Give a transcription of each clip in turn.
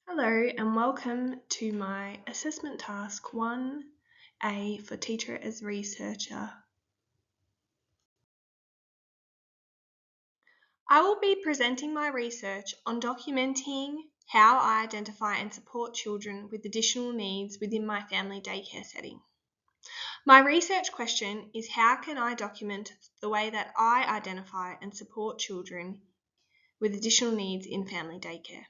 Hello and welcome to my assessment task 1A for Teacher as Researcher. I will be presenting my research on documenting how I identify and support children with additional needs within my family daycare setting. My research question is how can I document the way that I identify and support children with additional needs in family daycare?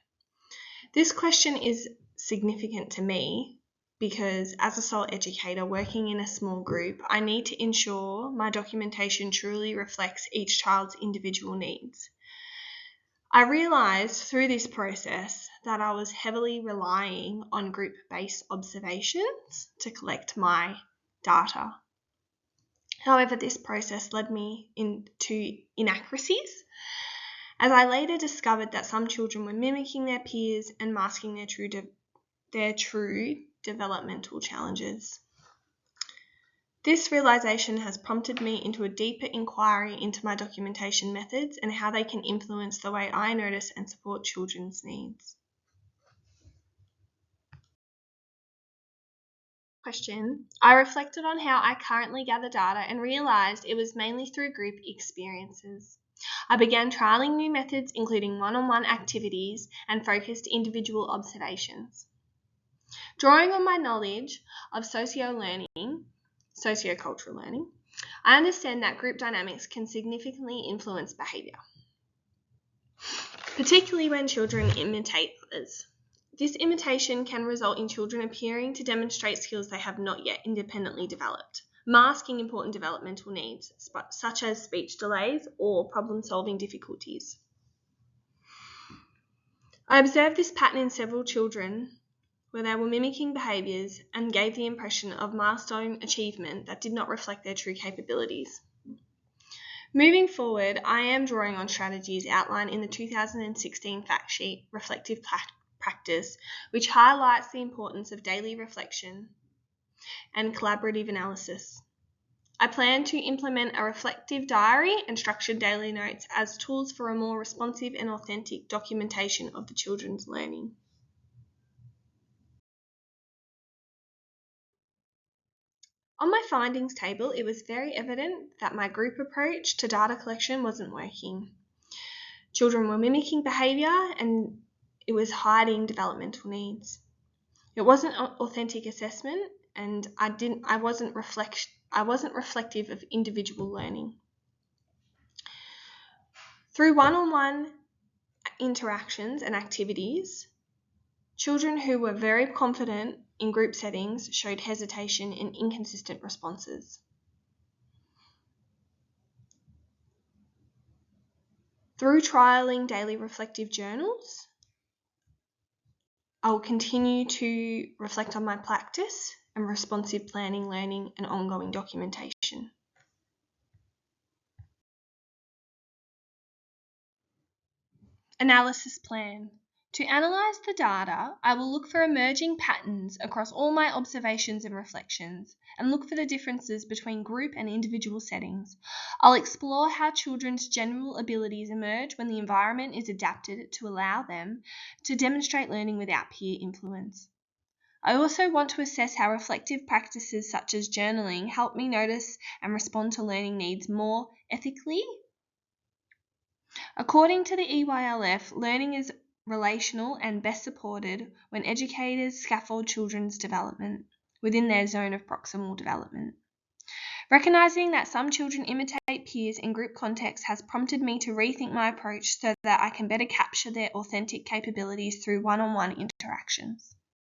This question is significant to me because as a sole educator working in a small group, I need to ensure my documentation truly reflects each child's individual needs. I realised through this process that I was heavily relying on group-based observations to collect my data. However, this process led me into inaccuracies, as I later discovered that some children were mimicking their peers and masking their true developmental challenges. This realisation has prompted me into a deeper inquiry into my documentation methods and how they can influence the way I notice and support children's needs. Question. I reflected on how I currently gather data and realised it was mainly through group experiences. I began trialling new methods, including one-on-one activities and focused individual observations. Drawing on my knowledge of sociocultural learning, I understand that group dynamics can significantly influence behaviour, particularly when children imitate others. This imitation can result in children appearing to demonstrate skills they have not yet independently developed, masking important developmental needs, such as speech delays or problem-solving difficulties. I observed this pattern in several children where they were mimicking behaviours and gave the impression of milestone achievement that did not reflect their true capabilities. Moving forward, I am drawing on strategies outlined in the 2016 fact sheet, Reflective Practice, which highlights the importance of daily reflection and collaborative analysis. I plan to implement a reflective diary and structured daily notes as tools for a more responsive and authentic documentation of the children's learning. On my findings table, it was very evident that my group approach to data collection wasn't working. Children were mimicking behaviour and it was hiding developmental needs. It wasn't authentic assessment and I wasn't reflective of individual learning. Through one-on-one interactions and activities, children who were very confident in group settings showed hesitation and inconsistent responses. Through trialling daily reflective journals, I will continue to reflect on my practice and responsive planning, learning, and ongoing documentation. Analysis plan. To analyse the data, I will look for emerging patterns across all my observations and reflections, and look for the differences between group and individual settings. I'll explore how children's general abilities emerge when the environment is adapted to allow them to demonstrate learning without peer influence. I also want to assess how reflective practices such as journaling help me notice and respond to learning needs more ethically. According to the EYLF, learning is relational and best supported when educators scaffold children's development within their zone of proximal development. Recognizing that some children imitate peers in group contexts has prompted me to rethink my approach so that I can better capture their authentic capabilities through one-on-one interactions.